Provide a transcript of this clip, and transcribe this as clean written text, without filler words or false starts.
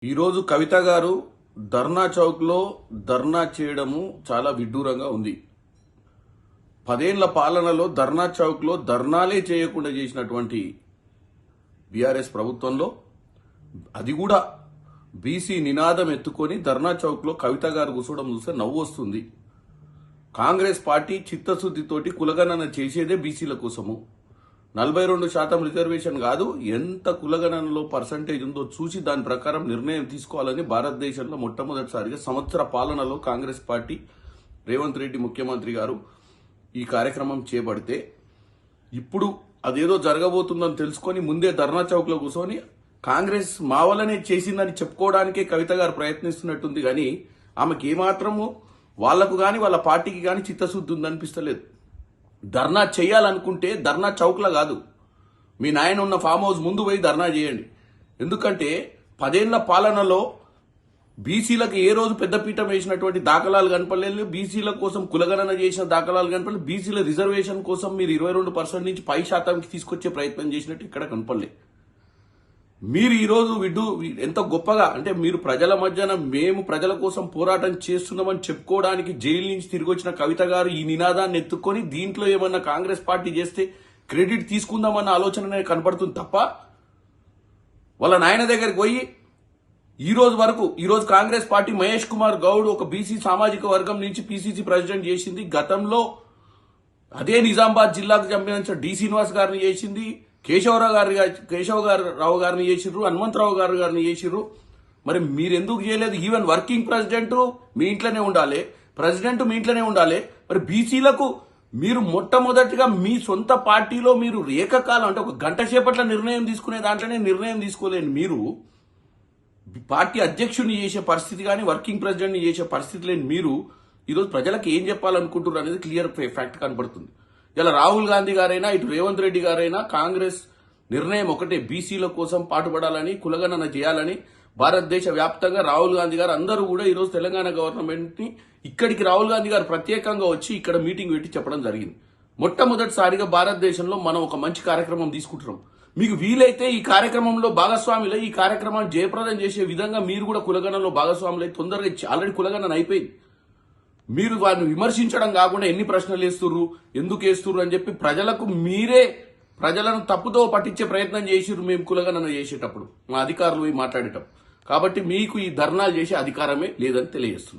ఈరోజు కవిత గారు ధర్నా చౌక్లో ధర్నా చేయడము చాలా విడ్డూరంగా ఉంది. 10 ఏళ్ల పాలనలో ధర్నా చౌక్లో ధర్నాలే చేయకుండా చేసినటువంటి బీఆర్ఎస్ ప్రభుత్వంలో అది కూడా బీసీ నినాదం ఎత్తుకొని ధర్నా చౌక్లో కవిత గారు కూర్చోవడం చూస్తే నవ్వు వస్తుంది. కాంగ్రెస్ పార్టీ చిత్తశుద్ధితోటి కులగణన చేసేదే బీసీల కోసము. 42% రిజర్వేషన్ కాదు, ఎంత కులగణనలో పర్సంటేజ్ ఉందో చూసి దాని ప్రకారం నిర్ణయం తీసుకోవాలని భారతదేశంలో మొట్టమొదటిసారిగా సంవత్సర పాలనలో కాంగ్రెస్ పార్టీ రేవంత్ రెడ్డి ముఖ్యమంత్రి గారు ఈ కార్యక్రమం చేపడితే ఇప్పుడు అదేదో జరగబోతుందని తెలుసుకొని ముందే ధర్నా చౌక్లో కూర్చొని కాంగ్రెస్ మా వల్లనే చేసిందని చెప్పుకోవడానికే కవిత గారు ప్రయత్నిస్తున్నట్టుంది. కానీ ఆమెకి ఏమాత్రము వాళ్లకు గాని వాళ్ళ పార్టీకి గాని చిత్తశుద్ధి ఉందనిపిస్తలేదు. ధర్నా చేయాలనుకుంటే ధర్నా చౌక్లో కాదు, మీ నాయన ఉన్న ఫామ్ హౌస్ ముందు పోయి ధర్నా చేయండి. ఎందుకంటే 10 ఏళ్ల పాలనలో బీసీలకు ఏ రోజు పెద్దపీఠం వేసినటువంటి దాఖలాలు కనపడలేదు. బీసీల కోసం కులగణన చేసిన దాఖలాలు కనపడలేదు. బీసీల రిజర్వేషన్ కోసం మీరు 22% నుంచి 10% తీసుకొచ్చే ప్రయత్నం చేసినట్టు ఇక్కడ కనపడలేదు. మీరు ఈరోజు ఎంత గొప్పగా అంటే మీరు ప్రజల మధ్యన మేము ప్రజల కోసం పోరాటం చేస్తున్నామని చెప్పుకోవడానికి జైలు నుంచి తిరిగి వచ్చిన కవిత గారు ఈ నినాదాన్ని ఎత్తుకొని దీంట్లో ఏమన్నా కాంగ్రెస్ పార్టీ చేస్తే క్రెడిట్ తీసుకుందామన్న ఆలోచన కనపడుతుంది తప్ప వాళ్ళ నాయన దగ్గరికి పోయి ఈ రోజు కాంగ్రెస్ పార్టీ మహేష్ కుమార్ గౌడ్ ఒక బీసీ సామాజిక వర్గం నుంచి పీసీసీ ప్రెసిడెంట్ చేసింది. గతంలో అదే నిజామాబాద్ జిల్లాకు సంబంధించిన డి శ్రీనివాస్ గారిని చేసింది, కేశవరావు గారిని చేసిర్రు, హనుమంతరావు గారిని చేసిర్రు. మరి మీరెందుకు చేయలేదు? ఈవెన్ వర్కింగ్ ప్రెసిడెంట్ మీ ఇంట్లోనే ఉండాలి, ప్రెసిడెంట్ మీ ఇంట్లోనే ఉండాలి. మరి బీసీలకు మీరు మొట్టమొదటిగా మీ సొంత పార్టీలో మీరు ఏకకాలం అంటే ఒక గంట సేపట్ల నిర్ణయం తీసుకునే దాంట్లోనే నిర్ణయం తీసుకోలేని మీరు పార్టీ అధ్యక్షుడిని చేసే పరిస్థితి కానీ వర్కింగ్ ప్రెసిడెంట్ని చేసే పరిస్థితి లేని మీరు ఈరోజు ప్రజలకు ఏం చెప్పాలనుకుంటున్నారు అనేది క్లియర్ ఫ్యాక్ట్ కనబడుతుంది. ఇలా రాహుల్ గాంధీ గారైనా ఇటు రేవంత్ రెడ్డి గారైనా కాంగ్రెస్ నిర్ణయం ఒకటే, బీసీల కోసం పాటుపడాలని కులగణన చేయాలని. భారతదేశ వ్యాప్తంగా రాహుల్ గాంధీ గారు అందరూ కూడా ఈరోజు తెలంగాణ గవర్నమెంట్ ని ఇక్కడికి రాహుల్ గాంధీ గారు ప్రత్యేకంగా వచ్చి ఇక్కడ మీటింగ్ పెట్టి చెప్పడం జరిగింది. మొట్టమొదటిసారిగా భారతదేశంలో మనం ఒక మంచి కార్యక్రమం తీసుకుంటున్నాం. మీకు వీలైతే ఈ కార్యక్రమంలో భాగస్వాములు ఈ కార్యక్రమాన్ని జయప్రదం చేసే విధంగా మీరు కూడా కులగణనలో భాగస్వాములు అయితే తొందరగా ఆల్రెడీ కులగణన అయిపోయింది. మీరు వారిని విమర్శించడం కాకుండా ఎన్ని ప్రశ్నలు వేస్తుర్రు, ఎందుకు వేస్తుర్రు అని చెప్పి మీరే ప్రజలను తప్పుతో పట్టించే ప్రయత్నం చేసిర్రు మేము కులగణన చేసేటప్పుడు, మా అధికారులు మాట్లాడేటప్పుడు. కాబట్టి మీకు ఈ ధర్నాలు చేసే అధికారమే లేదని తెలియజేస్తున్నారు.